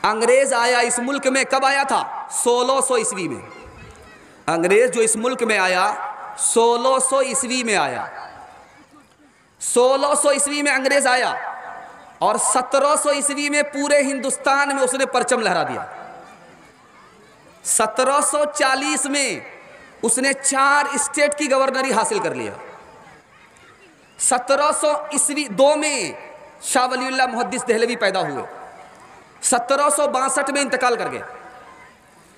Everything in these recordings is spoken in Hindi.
अंग्रेज आया इस मुल्क में, कब आया था? 1600 ईस्वी में। अंग्रेज जो इस मुल्क में आया 1600 ईस्वी में आया। 1600 ईस्वी में अंग्रेज आया और 1700 ईस्वी में पूरे हिंदुस्तान में उसने परचम लहरा दिया। 1740 में उसने 4 स्टेट की गवर्नरी हासिल कर लिया। 1700 ईस्वी 2 में शाह वलीउल्लाह मुहद्दिस देहलवी पैदा हुए। 1762 में इंतकाल कर गए।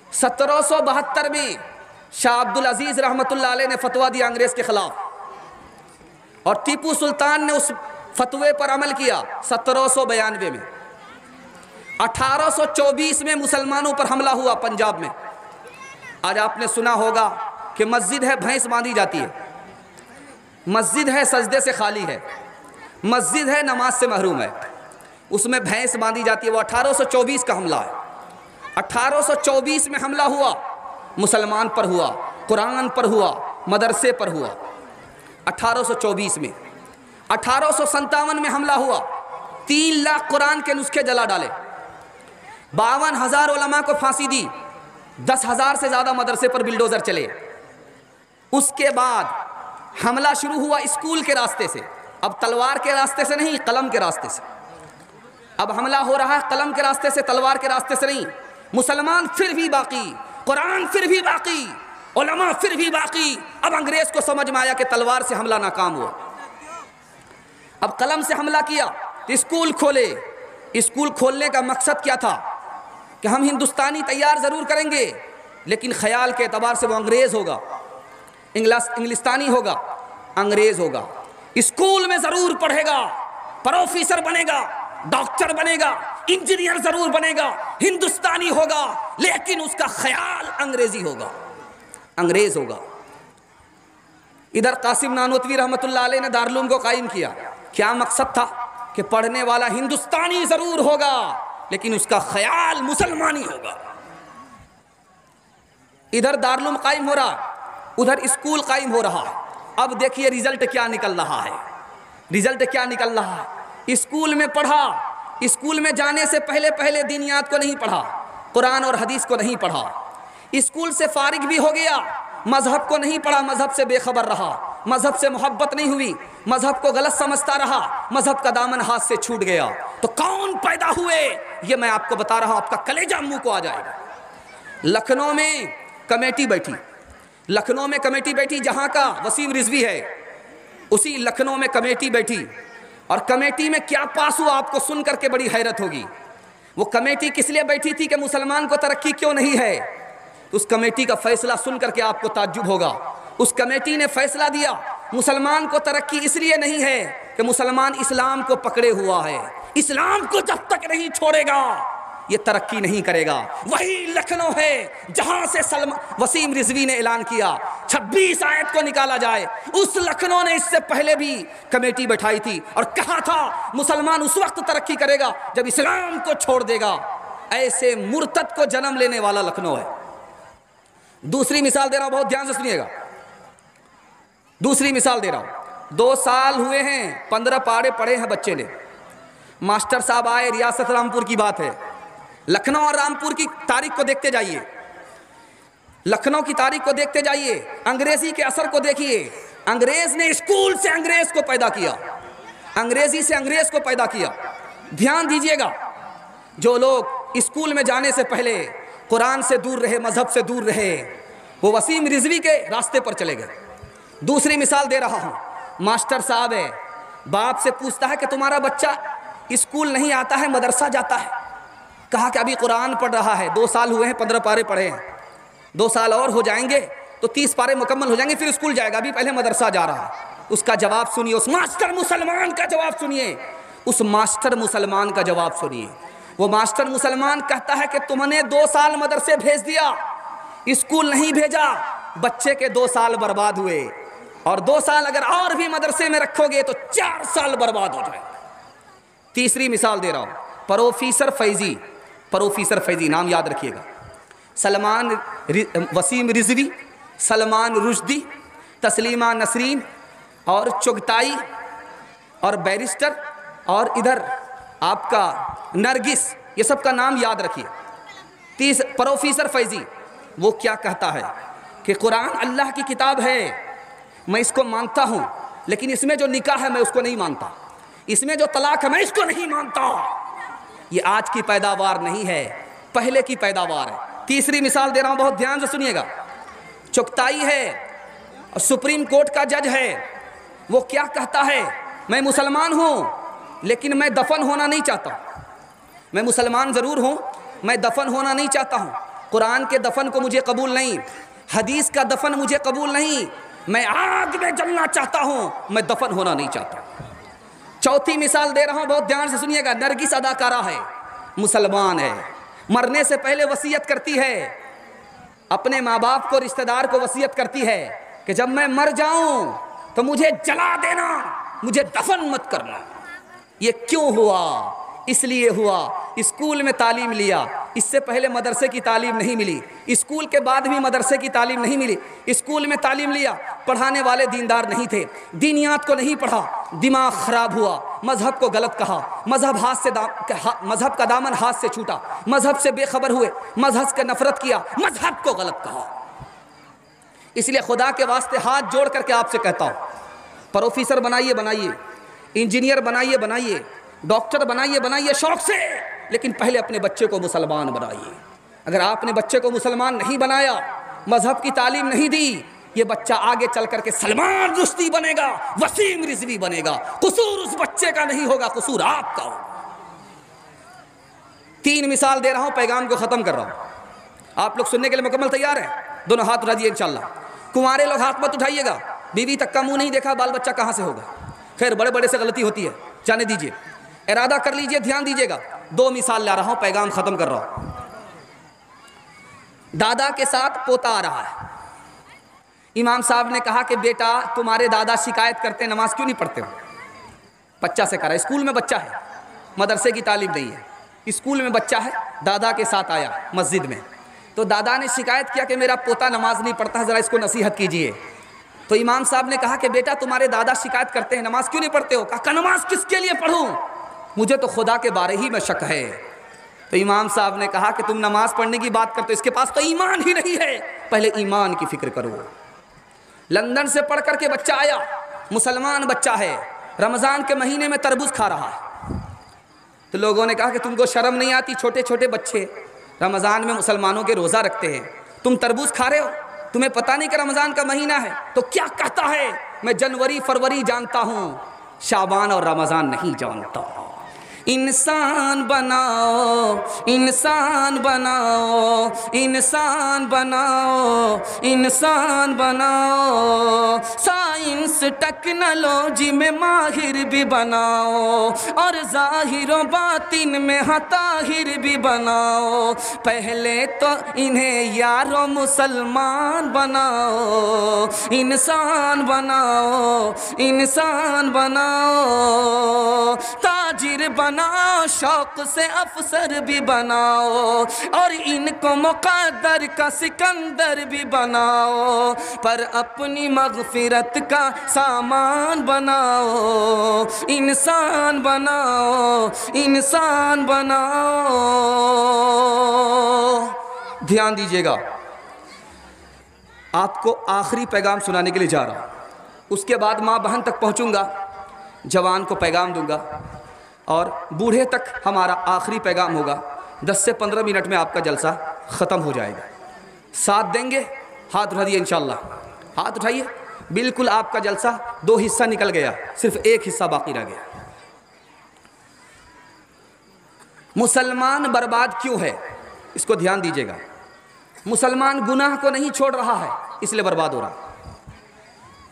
1772 में शाह अब्दुल अजीज रहमतुल्लाह अलैह ने फतवा दिया अंग्रेज के खिलाफ और टीपू सुल्तान ने उस फतवे पर अमल किया 1792 में। 1824 में मुसलमानों पर हमला हुआ पंजाब में। आज आपने सुना होगा कि मस्जिद है भैंस बांधी जाती है, मस्जिद है सजदे से खाली है, मस्जिद है नमाज से महरूम है, उसमें भैंस बांधी जाती है। वो 1824 का हमला है। 1824 में हमला हुआ, मुसलमान पर हुआ, कुरान पर हुआ, मदरसे पर हुआ। 1824 में 1857 में हमला हुआ, 3 लाख कुरान के नुस्खे जला डाले, 52,000 उलमा को फांसी दी, 10,000 से ज़्यादा मदरसे पर बिल्डोज़र चले। उसके बाद हमला शुरू हुआ स्कूल के रास्ते से, अब तलवार के रास्ते से नहीं, कलम के रास्ते से। अब हमला हो रहा है कलम के रास्ते से, तलवार के रास्ते से नहीं। मुसलमान फिर भी बाकी, कुरान फिर भी बाकी, उलमा फिर भी बाकी। अब अंग्रेज को समझ में आया कि तलवार से हमला नाकाम हुआ, अब कलम से हमला किया। स्कूल खोले। स्कूल खोलने का मकसद क्या था कि हम हिंदुस्तानी तैयार ज़रूर करेंगे, लेकिन ख्याल के एतबार से वो अंग्रेज़ होगा, इंग्लिस्तानी होगा, अंग्रेज़ होगा। स्कूल में ज़रूर पढ़ेगा, प्रोफेसर बनेगा, डॉक्टर बनेगा, इंजीनियर ज़रूर बनेगा, हिंदुस्तानी होगा, लेकिन उसका ख्याल अंग्रेज़ी होगा, अंग्रेज़ होगा। इधर कासिम नानोतवी रहमतुल्लाह अलैह ने दारुल को कायम किया। क्या मकसद था कि पढ़ने वाला हिंदुस्तानी ज़रूर होगा, लेकिन उसका ख्याल मुसलमानी होगा। इधर दारुल कायम हो रहा, उधर स्कूल कायम हो रहा। अब देखिए रिजल्ट क्या निकल रहा है, रिजल्ट क्या निकल रहा है। स्कूल में पढ़ा, स्कूल में जाने से पहले पहले दीनियात को नहीं पढ़ा, कुरान और हदीस को नहीं पढ़ा। स्कूल से फारिग भी हो गया, मजहब को नहीं पढ़ा, मजहब से बेखबर रहा, मजहब से मोहब्बत नहीं हुई, मजहब को गलत समझता रहा, मजहब का दामन हाथ से छूट गया। तो कौन पैदा हुए ये मैं आपको बता रहा हूं, आपका कलेजा मुंह को आ जाएगा। लखनऊ में कमेटी बैठी, लखनऊ में कमेटी बैठी, जहां का वसीम रिजवी है, उसी लखनऊ में कमेटी बैठी। और कमेटी में क्या पास हुआ आपको सुन करके बड़ी हैरत होगी। वो कमेटी किस लिए बैठी थी कि मुसलमान को तरक्की क्यों नहीं है। तो उस कमेटी का फैसला सुन करके आपको ताज्जुब होगा। उस कमेटी ने फैसला दिया मुसलमान को तरक्की इसलिए नहीं है कि मुसलमान इस्लाम को पकड़े हुआ है, इस्लाम को जब तक नहीं छोड़ेगा ये तरक्की नहीं करेगा। वही लखनऊ है जहां से वसीम रिजवी ने ऐलान किया 26 आयत को निकाला जाए। उस लखनऊ ने इससे पहले भी कमेटी बैठाई थी और कहा था मुसलमान उस वक्त तरक्की करेगा जब इस्लाम को छोड़ देगा। ऐसे मुर्तद को जन्म लेने वाला लखनऊ है। दूसरी मिसाल दे रहा हूं, बहुत ध्यान से सुनिएगा। दूसरी मिसाल दे रहा हूं, 2 साल हुए हैं, 15 पारे पढ़े हैं बच्चे ने। मास्टर साहब आए, रियासत रामपुर की बात है, लखनऊ और रामपुर की तारीख को देखते जाइए, लखनऊ की तारीख को देखते जाइए, अंग्रेजी के असर को देखिए। अंग्रेज ने स्कूल से अंग्रेज को पैदा किया, अंग्रेजी से अंग्रेज को पैदा किया। ध्यान दीजिएगा, जो लोग स्कूल में जाने से पहले कुरान से दूर रहे, मजहब से दूर रहे, वो वसीम रिजवी के रास्ते पर चले गए। दूसरी मिसाल दे रहा हूं, मास्टर साहब है, बाप से पूछता है कि तुम्हारा बच्चा स्कूल नहीं आता है, मदरसा जाता है। कहा कि अभी कुरान पढ़ रहा है, 2 साल हुए हैं, 15 पारे पढ़े हैं, 2 साल और हो जाएंगे तो 30 पारे मुकम्मल हो जाएंगे, फिर स्कूल जाएगा, अभी पहले मदरसा जा रहा है। उसका जवाब सुनिए, उस मास्टर मुसलमान का जवाब सुनिए, उस मास्टर मुसलमान का जवाब सुनिए। वो मास्टर मुसलमान कहता है कि तुमने 2 साल मदरसे भेज दिया, स्कूल नहीं भेजा, बच्चे के 2 साल बर्बाद हुए, और 2 साल अगर और भी मदरसे में रखोगे तो 4 साल बर्बाद हो जाए। तीसरी मिसाल दे रहा हूं, प्रोफेसर फैजी, प्रोफेसर फैजी नाम याद रखिएगा। वसीम रिजवी, सलमान रुश्दी, तस्लीमा नसरीन और चुगताई और बैरिस्टर, और इधर आपका नरगिस ये सब का नाम याद रखिए। प्रोफेसर फैजी वो क्या कहता है कि कुरान अल्लाह की किताब है, मैं इसको मानता हूँ, लेकिन इसमें जो निकाह है मैं उसको नहीं मानता, इसमें जो तलाक है मैं इसको नहीं मानता। ये आज की पैदावार नहीं है, पहले की पैदावार है। तीसरी मिसाल दे रहा हूँ, बहुत ध्यान से सुनिएगा। चुगताई है और सुप्रीम कोर्ट का जज है, वो क्या कहता है, मैं मुसलमान हूँ लेकिन मैं दफन होना नहीं चाहता। मैं मुसलमान ज़रूर हूँ, मैं दफन होना नहीं चाहता हूँ। कुरान के दफन को मुझे कबूल नहीं, हदीस का दफन मुझे कबूल नहीं, मैं आग में जलना चाहता हूँ, मैं दफन होना नहीं चाहता। चौथी मिसाल दे रहा हूँ, बहुत ध्यान से सुनिएगा। नरगिस अदाकारा है, मुसलमान है, मरने से पहले वसीयत करती है, अपने माँ बाप को, रिश्तेदार को वसीयत करती है कि जब मैं मर जाऊं तो मुझे जला देना, मुझे दफन मत करना। ये क्यों हुआ? इसलिए हुआ स्कूल में तालीम लिया, इससे पहले मदरसे की तालीम नहीं मिली, स्कूल के बाद भी मदरसे की तालीम नहीं मिली। स्कूल में तालीम लिया, पढ़ाने वाले दीनदार नहीं थे, दीनियात को नहीं पढ़ा, दिमाग खराब हुआ, मजहब को गलत कहा, मजहब का दामन हाथ से छूटा, मजहब से बेखबर हुए, मजहब से नफरत किया, मजहब को गलत कहा। इसलिए खुदा के वास्ते हाथ जोड़ करके आपसे कहता हूँ, प्रोफेसर बनाइए बनाइए, इंजीनियर बनाइए बनाइए, डॉक्टर बनाइए बनाइए शौक से, लेकिन पहले अपने बच्चे को मुसलमान बनाइए। अगर आपने बच्चे को मुसलमान नहीं बनाया, मजहब की तालीम नहीं दी, ये बच्चा आगे चल करके सलमान रुश्दी बनेगा, वसीम रिजवी बनेगा। कसूर उस बच्चे का नहीं होगा, कसूर आपका होगा। 3 मिसाल दे रहा हूं, पैगाम को खत्म कर रहा हूं। आप लोग सुनने के लिए मुकम्मल तैयार हैं? दोनों हाथ उठा दिए इंशाल्लाह। कुंवारे लोग हाथ मत उठाइएगा, बीवी तक का मुंह नहीं देखा, बाल बच्चा कहां से होगा। खैर, बड़े बड़े से गलती होती है, जाने दीजिए, इरादा कर लीजिए, ध्यान दीजिएगा। 2 मिसाल ला रहा हूं, पैगाम खत्म कर रहा हूं। दादा के साथ पोता आ रहा है, इमाम साहब ने कहा कि बेटा तुम्हारे दादा शिकायत करते, नमाज क्यों नहीं पढ़ते हो? बच्चा से करा, स्कूल में बच्चा है, मदरसे की तालीम नहीं है, स्कूल में बच्चा है, दादा के साथ आया मस्जिद में, तो दादा ने शिकायत किया कि मेरा पोता नमाज नहीं पढ़ता है, ज़रा इसको नसीहत कीजिए। तो इमाम साहब ने कहा कि बेटा तुम्हारे दादा शिकायत करते हैं, नमाज क्यों नहीं पढ़ते हो? कहा नमाज किसके लिए पढ़ूं, मुझे तो खुदा के बारे ही में शक है। तो इमाम साहब ने कहा कि तुम नमाज पढ़ने की बात करते हो, इसके पास तो ईमान ही नहीं है, पहले ईमान की फिक्र करो। लंदन से पढ़ करके बच्चा आया, मुसलमान बच्चा है, रमज़ान के महीने में तरबूज खा रहा है। तो लोगों ने कहा कि तुमको शर्म नहीं आती, छोटे छोटे बच्चे रमज़ान में मुसलमानों के रोज़ा रखते हैं, तुम तरबूज खा रहे हो, तुम्हें पता नहीं कि रमज़ान का महीना है? तो क्या कहता है, मैं जनवरी फरवरी जानता हूँ, शाबान और रमज़ान नहीं जानता। इंसान बनाओ, इंसान बनाओ, इंसान बनाओ, इंसान बनाओ, साइंस टेक्नोलॉजी में माहिर भी बनाओ, और ज़ाहिर बातिन में हताहिर भी बनाओ। पहले तो इन्हें यारो मुसलमान बनाओ, इंसान बनाओ, इंसान बनाओ, ताजिर बनाओ, शौक से अफसर भी बनाओ, और इनको मुक़द्दर का सिकंदर भी बनाओ, पर अपनी मग़फ़िरत का सामान बनाओ, इंसान बनाओ, इंसान बनाओ। ध्यान दीजिएगा, आपको आखिरी पैगाम सुनाने के लिए जा रहा हूँ, उसके बाद माँ बहन तक पहुँचूँगा, जवान को पैगाम दूँगा, और बूढ़े तक हमारा आखिरी पैगाम होगा। 10 से 15 मिनट में आपका जलसा ख़त्म हो जाएगा। साथ देंगे? हाथ उठा दिए इंशाल्लाह, हाथ उठाइए। बिल्कुल आपका जलसा 2 हिस्सा निकल गया, सिर्फ 1 हिस्सा बाकी रह गया। मुसलमान बर्बाद क्यों है, इसको ध्यान दीजिएगा। मुसलमान गुनाह को नहीं छोड़ रहा है, इसलिए बर्बाद हो रहा है।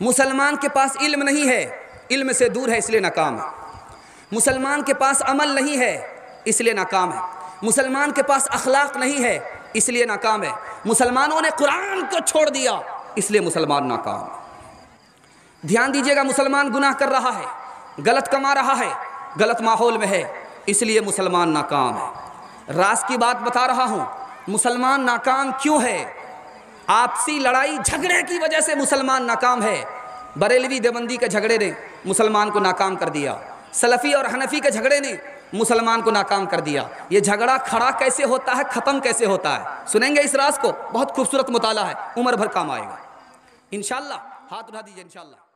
मुसलमान के पास इल्म नहीं है, इल्म से दूर है, इसलिए नाकाम है। मुसलमान के पास अमल नहीं है, इसलिए नाकाम है। मुसलमान के पास अखलाक नहीं है, इसलिए नाकाम है। मुसलमानों ने कुरान को छोड़ दिया, इसलिए मुसलमान नाकाम है। ध्यान दीजिएगा, मुसलमान गुनाह कर रहा है, गलत कमा रहा है, गलत माहौल में है, इसलिए मुसलमान नाकाम है। राज की बात बता रहा हूँ, मुसलमान नाकाम क्यों है? आपसी लड़ाई झगड़े की वजह से मुसलमान नाकाम है। बरेलवी देवबंदी के झगड़े ने मुसलमान को नाकाम कर दिया, सलफ़ी और हनफ़ी के झगड़े ने मुसलमान को नाकाम कर दिया। ये झगड़ा खड़ा कैसे होता है, ख़त्म कैसे होता है, सुनेंगे इस राज को। बहुत खूबसूरत मुताला है, उम्र भर काम आएगा इंशाअल्लाह। हाथ उठा दीजिए इंशाअल्लाह।